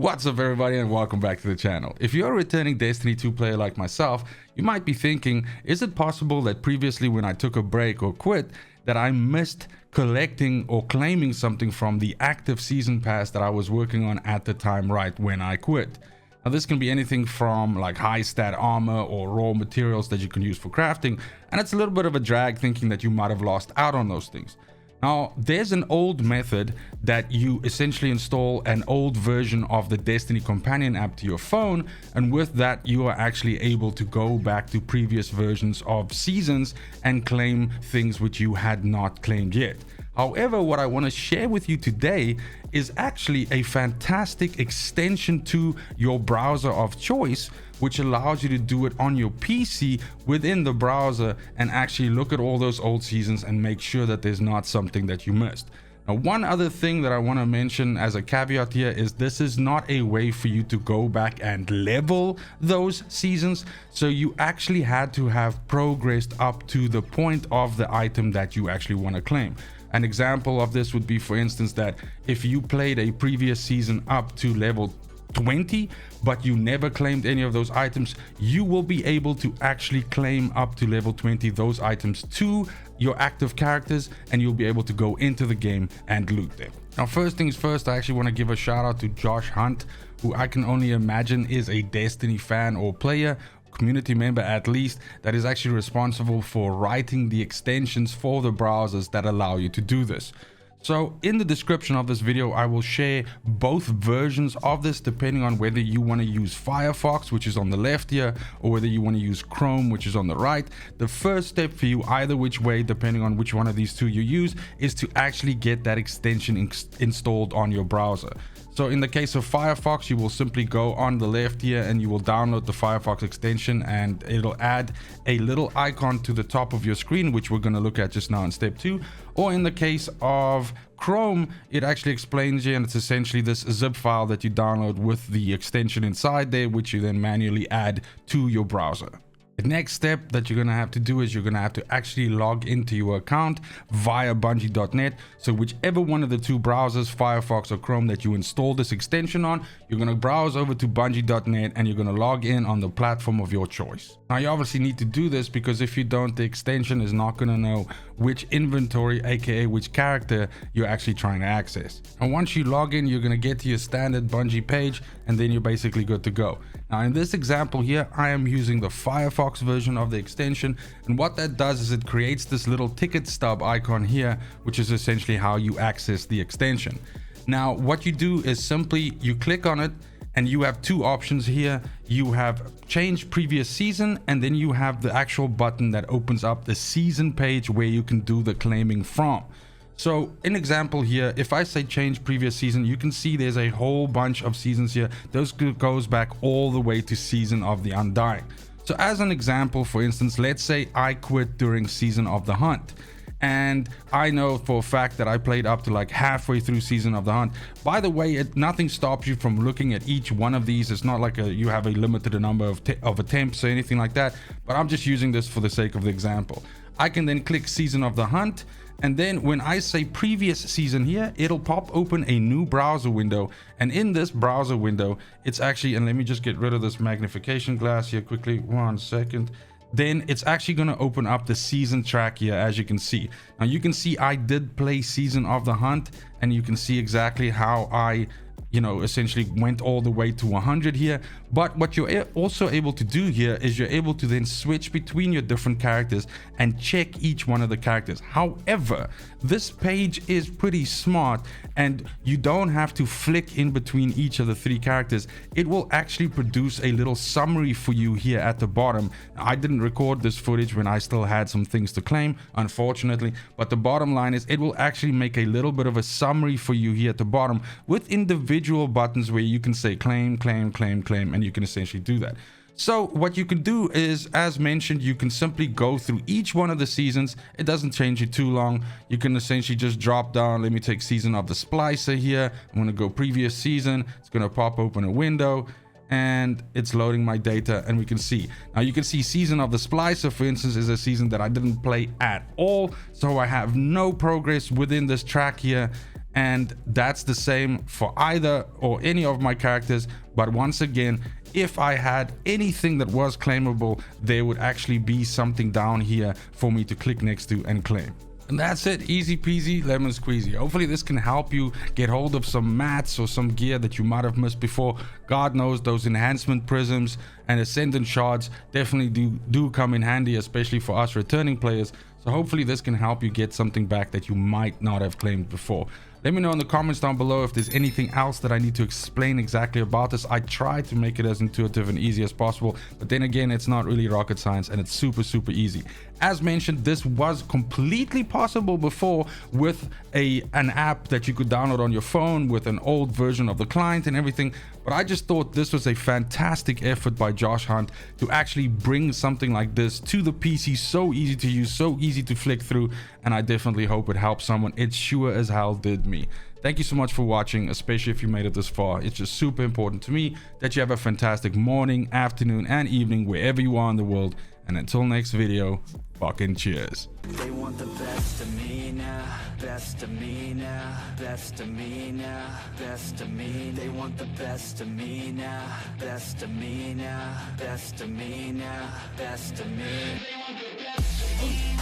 What's up everybody and welcome back to the channel. If you're a returning Destiny 2 player like myself, you might be thinking, is it possible that previously when I took a break or quit, that I missed collecting or claiming something from the active season pass that I was working on at the time right when I quit? Now this can be anything from like high stat armor or raw materials that you can use for crafting, and it's a little bit of a drag thinking that you might have lost out on those things. Now, there's an old method that you essentially install an old version of the Destiny companion app to your phone, and with that you are actually able to go back to previous versions of seasons and claim things which you had not claimed yet. However, what I want to share with you today is actually a fantastic extension to your browser of choice, which allows you to do it on your PC within the browser and actually look at all those old seasons and make sure that there's not something that you missed. Now, one other thing that I want to mention as a caveat here is this is not a way for you to go back and level those seasons. So you actually had to have progressed up to the point of the item that you actually want to claim. An example of this would be, for instance, that if you played a previous season up to level 20 but you never claimed any of those items, you will be able to actually claim up to level 20 those items to your active characters, and you'll be able to go into the game and loot them. Now, first things first, I actually want to give a shout out to Josh Hunt, who I can only imagine is a Destiny fan or player, community member at least, that is actually responsible for writing the extensions for the browsers that allow you to do this. So in the description of this video, I will share both versions of this depending on whether you want to use Firefox, which is on the left here, or whether you want to use Chrome, which is on the right. The first step for you, either which way, depending on which one of these two you use, is to actually get that extension installed on your browser. So in the case of Firefox, you will simply go on the left here and you will download the Firefox extension, and it'll add a little icon to the top of your screen, which we're going to look at just now in step 2. Or in the case of Chrome, it actually explains you, and it's essentially this zip file that you download with the extension inside there, which you then manually add to your browser. The next step that you're going to have to do is you're going to have to actually log into your account via bungie.net. So whichever one of the two browsers, Firefox or Chrome, that you install this extension on, you're going to browse over to bungie.net and you're going to log in on the platform of your choice. Now, you obviously need to do this because if you don't, the extension is not going to know which inventory, aka which character, you're actually trying to access. And once you log in, you're going to get to your standard Bungie page, and then you're basically good to go. Now, in this example here, I am using the Firefox version of the extension, and what that does is it creates this little ticket stub icon here, which is essentially how you access the extension. Now, what you do is simply you click on it, and you have two options here. You have change previous season, and then you have the actual button that opens up the season page where you can do the claiming from. So an example here, if I say change previous season, you can see there's a whole bunch of seasons here. Those goes back all the way to Season of the Undying. So as an example, for instance, let's say I quit during Season of the Hunt, and I know for a fact that I played up to like halfway through Season of the Hunt. By the way, nothing stops you from looking at each one of these. It's not like you have a limited number of attempts or anything like that, but I'm just using this for the sake of the example. I can then click Season of the Hunt, and then when I say previous season here, it'll pop open a new browser window. And in this browser window, it's actually, and let me just get rid of this magnification glass here quickly, 1 second. Then it's actually going to open up the season track here, as you can see. Now you can see I did play Season of the Hunt, and you can see exactly how I essentially went all the way to 100 here. But what you're also able to do here is you're able to then switch between your different characters and check each one of the characters. However, this page is pretty smart, and you don't have to flick in between each of the 3 characters. It will actually produce a little summary for you here at the bottom. I didn't record this footage when I still had some things to claim, unfortunately, but the bottom line is it will actually make a little bit of a summary for you here at the bottom with individual buttons where you can say claim, claim, claim, claim, and you can essentially do that. So what you can do is, as mentioned, you can simply go through each one of the seasons. It doesn't change it too long. You can essentially just drop down. Let me take Season of the Splicer here. I'm going to go previous season. It's going to pop open a window, and it's loading my data, and we can see. Now you can see Season of the Splicer, for instance, is a season that I didn't play at all. So I have no progress within this track here. and that's the same for either or any of my characters. But once again, if I had anything that was claimable, there would actually be something down here for me to click next to and claim. And that's it, easy peasy lemon squeezy. Hopefully this can help you get hold of some mats or some gear that you might have missed before. God knows those enhancement prisms and ascendant shards definitely do come in handy, especially for us returning players. So hopefully this can help you get something back that you might not have claimed before. Let me know in the comments down below if there's anything else that I need to explain exactly about this. I try to make it as intuitive and easy as possible, but then again, it's not really rocket science and it's super easy. As mentioned, this was completely possible before with an app that you could download on your phone with an old version of the client and everything. But I just thought this was a fantastic effort by Josh Hunt to actually bring something like this to the PC. So easy to use, so easy to flick through, and I definitely hope it helps someone. It sure as hell did me. Thank you so much for watching, especially if you made it this far. It's just super important to me that you have a fantastic morning, afternoon, and evening wherever you are in the world. And until next video, fucking cheers. They want the best of me now, best of me now, best of me now, best of me. They want the best of me now, best of me now, best of me now, best of me. They want the best of me.